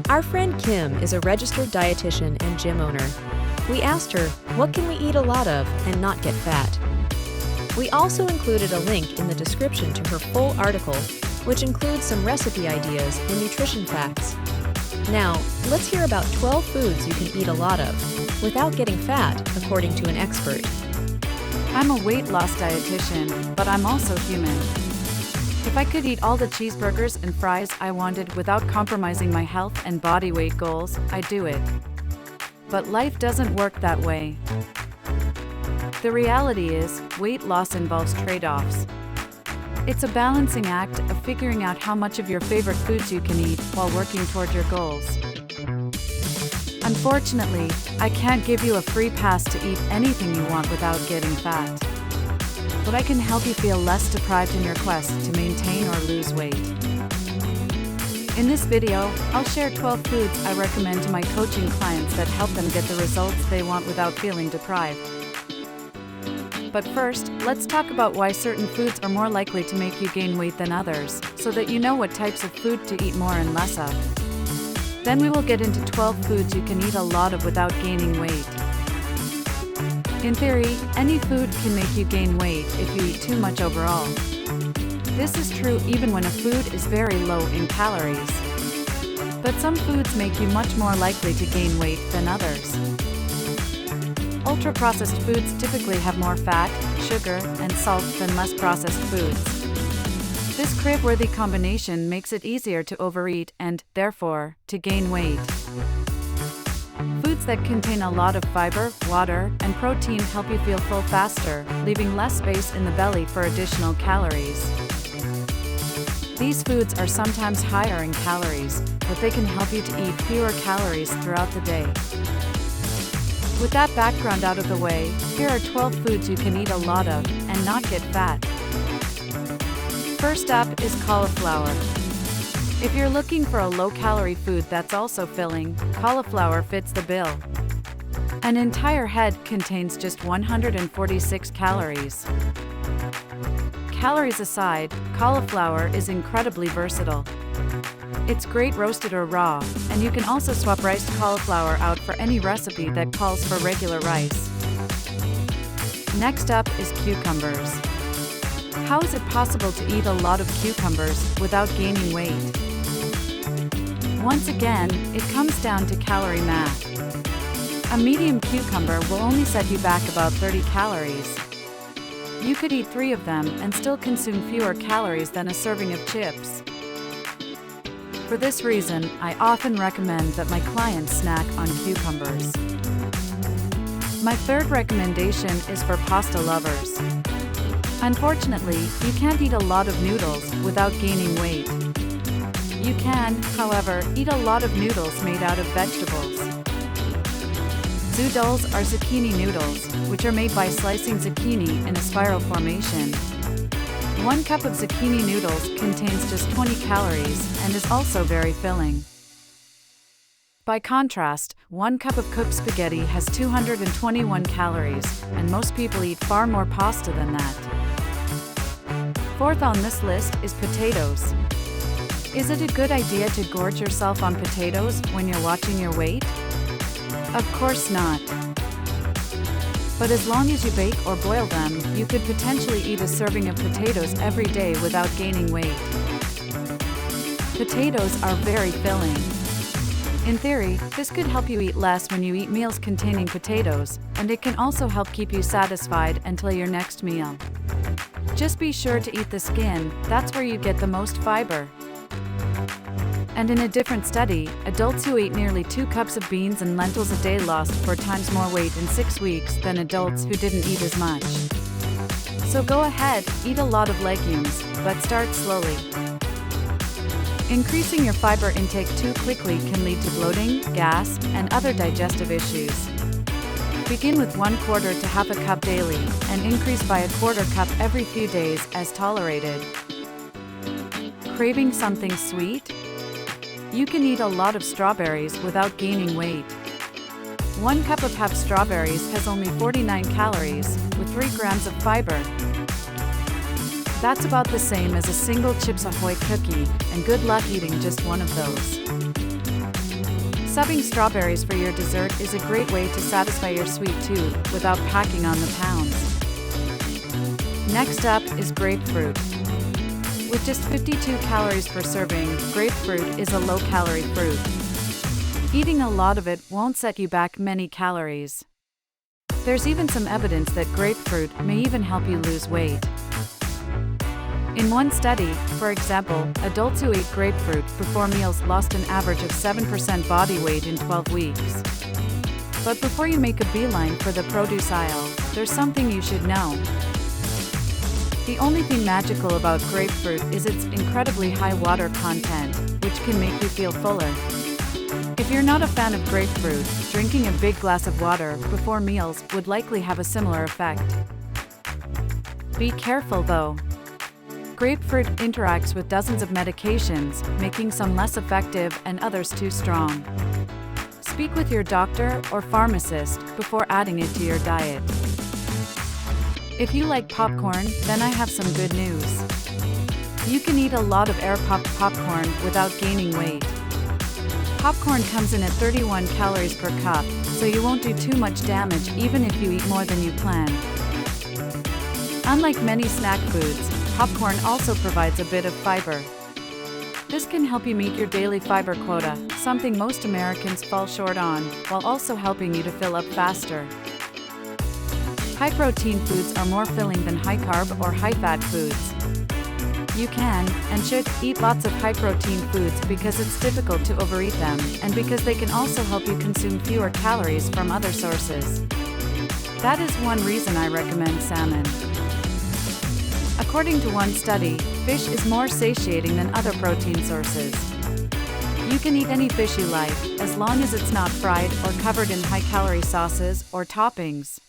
Our friend Kim is a registered dietitian and gym owner. We asked her, what can we eat a lot of and not get fat? We also included a link in the description to her full article, which includes some recipe ideas and nutrition facts. Now, let's hear about 12 foods you can eat a lot of, without getting fat, according to an expert. I'm a weight loss dietitian, but I'm also human. If I could eat all the cheeseburgers and fries I wanted without compromising my health and body weight goals, I'd do it. But life doesn't work that way. The reality is, weight loss involves trade-offs. It's a balancing act of figuring out how much of your favorite foods you can eat while working toward your goals. Unfortunately, I can't give you a free pass to eat anything you want without getting fat. But I can help you feel less deprived in your quest to maintain or lose weight. In this video, I'll share 12 foods I recommend to my coaching clients that help them get the results they want without feeling deprived. But first, let's talk about why certain foods are more likely to make you gain weight than others, so that you know what types of food to eat more and less of. Then we will get into 12 foods you can eat a lot of without gaining weight. In theory, any food can make you gain weight if you eat too much overall. This is true even when a food is very low in calories. But some foods make you much more likely to gain weight than others. Ultra-processed foods typically have more fat, sugar, and salt than less processed foods. This crave-worthy combination makes it easier to overeat and, therefore, to gain weight. Foods that contain a lot of fiber, water, and protein help you feel full faster, leaving less space in the belly for additional calories. These foods are sometimes higher in calories, but they can help you to eat fewer calories throughout the day. With that background out of the way, here are 12 foods you can eat a lot of and not get fat. First up is cauliflower. If you're looking for a low-calorie food that's also filling, cauliflower fits the bill. An entire head contains just 146 calories. Calories aside, cauliflower is incredibly versatile. It's great roasted or raw, and you can also swap riced cauliflower out for any recipe that calls for regular rice. Next up is cucumbers. How is it possible to eat a lot of cucumbers without gaining weight? Once again, it comes down to calorie math. A medium cucumber will only set you back about 30 calories. You could eat 3 of them and still consume fewer calories than a serving of chips. For this reason, I often recommend that my clients snack on cucumbers. My third recommendation is for pasta lovers. Unfortunately, you can't eat a lot of noodles without gaining weight. You can, however, eat a lot of noodles made out of vegetables. Zoodles are zucchini noodles, which are made by slicing zucchini in a spiral formation. 1 cup of zucchini noodles contains just 20 calories and is also very filling. By contrast, 1 cup of cooked spaghetti has 221 calories, and most people eat far more pasta than that. Fourth on this list is potatoes. Is it a good idea to gorge yourself on potatoes when you're watching your weight? Of course not. But as long as you bake or boil them, you could potentially eat a serving of potatoes every day without gaining weight. Potatoes are very filling. In theory, this could help you eat less when you eat meals containing potatoes, and it can also help keep you satisfied until your next meal. Just be sure to eat the skin, that's where you get the most fiber. And in a different study, adults who ate nearly 2 cups of beans and lentils a day lost 4 times more weight in 6 weeks than adults who didn't eat as much. So go ahead, eat a lot of legumes, but start slowly. Increasing your fiber intake too quickly can lead to bloating, gas, and other digestive issues. Begin with 1/4 to half a cup daily, and increase by 1/4 cup every few days as tolerated. Craving something sweet? You can eat a lot of strawberries without gaining weight. 1 cup of half strawberries has only 49 calories, with 3 grams of fiber. That's about the same as a single Chips Ahoy cookie, and good luck eating just one of those. Subbing strawberries for your dessert is a great way to satisfy your sweet tooth without packing on the pounds. Next up is grapefruit. With just 52 calories per serving, grapefruit is a low-calorie fruit. Eating a lot of it won't set you back many calories. There's even some evidence that grapefruit may even help you lose weight. In one study, for example, adults who ate grapefruit before meals lost an average of 7% body weight in 12 weeks. But before you make a beeline for the produce aisle, there's something you should know. The only thing magical about grapefruit is its incredibly high water content, which can make you feel fuller. If you're not a fan of grapefruit, drinking a big glass of water before meals would likely have a similar effect. Be careful though. Grapefruit interacts with dozens of medications, making some less effective and others too strong. Speak with your doctor or pharmacist before adding it to your diet. If you like popcorn, then I have some good news. You can eat a lot of air-popped popcorn without gaining weight. Popcorn comes in at 31 calories per cup, so you won't do too much damage even if you eat more than you plan. Unlike many snack foods, popcorn also provides a bit of fiber. This can help you meet your daily fiber quota, something most Americans fall short on, while also helping you to fill up faster. High-protein foods are more filling than high-carb or high-fat foods. You can, and should, eat lots of high-protein foods because it's difficult to overeat them, and because they can also help you consume fewer calories from other sources. That is one reason I recommend salmon. According to one study, fish is more satiating than other protein sources. You can eat any fish you like, as long as it's not fried or covered in high-calorie sauces or toppings.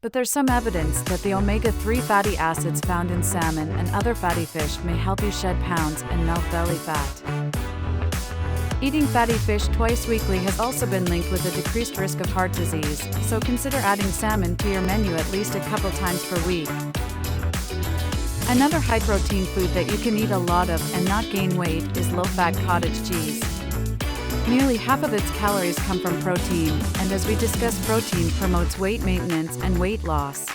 But there's some evidence that the omega-3 fatty acids found in salmon and other fatty fish may help you shed pounds and melt belly fat. Eating fatty fish twice weekly has also been linked with a decreased risk of heart disease, so consider adding salmon to your menu at least a couple times per week. Another high-protein food that you can eat a lot of and not gain weight is low-fat cottage cheese. Nearly half of its calories come from protein, and as we discussed, protein promotes weight maintenance and weight loss.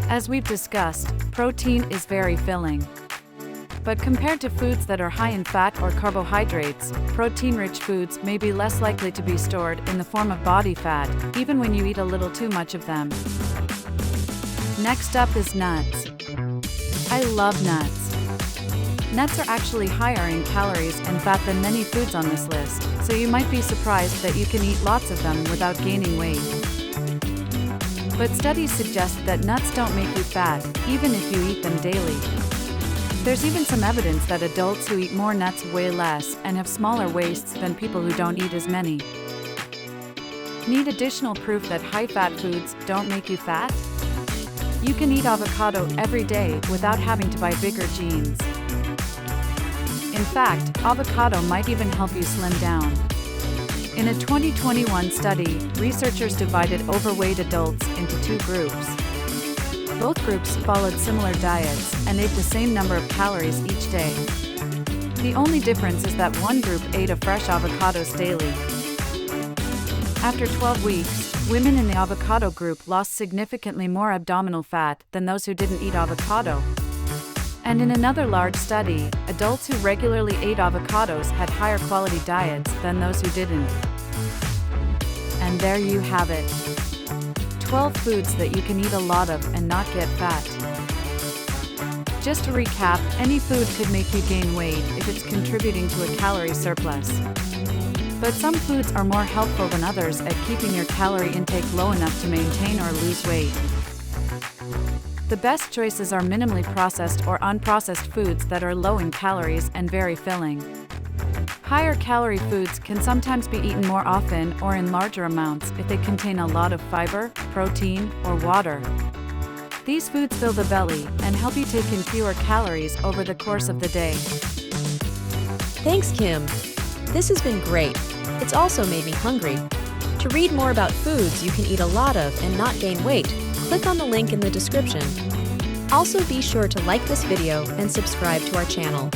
As we've discussed, protein is very filling. But compared to foods that are high in fat or carbohydrates, protein-rich foods may be less likely to be stored in the form of body fat, even when you eat a little too much of them. Next up is nuts. I love nuts. Nuts are actually higher in calories and fat than many foods on this list, so you might be surprised that you can eat lots of them without gaining weight. But studies suggest that nuts don't make you fat, even if you eat them daily. There's even some evidence that adults who eat more nuts weigh less and have smaller waists than people who don't eat as many. Need additional proof that high-fat foods don't make you fat? You can eat avocado every day without having to buy bigger jeans. In fact, avocado might even help you slim down. In a 2021 study, researchers divided overweight adults into two groups. Both groups followed similar diets and ate the same number of calories each day. The only difference is that one group ate a fresh avocados daily. After 12 weeks, women in the avocado group lost significantly more abdominal fat than those who didn't eat avocado. And in another large study, adults who regularly ate avocados had higher quality diets than those who didn't. And there you have it. 12 foods that you can eat a lot of and not get fat. Just to recap, any food could make you gain weight if it's contributing to a calorie surplus. But some foods are more helpful than others at keeping your calorie intake low enough to maintain or lose weight. The best choices are minimally processed or unprocessed foods that are low in calories and very filling. Higher calorie foods can sometimes be eaten more often or in larger amounts if they contain a lot of fiber, protein, or water. These foods fill the belly and help you take in fewer calories over the course of the day. Thanks, Kim. This has been great. It's also made me hungry. To read more about foods you can eat a lot of and not gain weight, click on the link in the description. Also be sure to like this video and subscribe to our channel.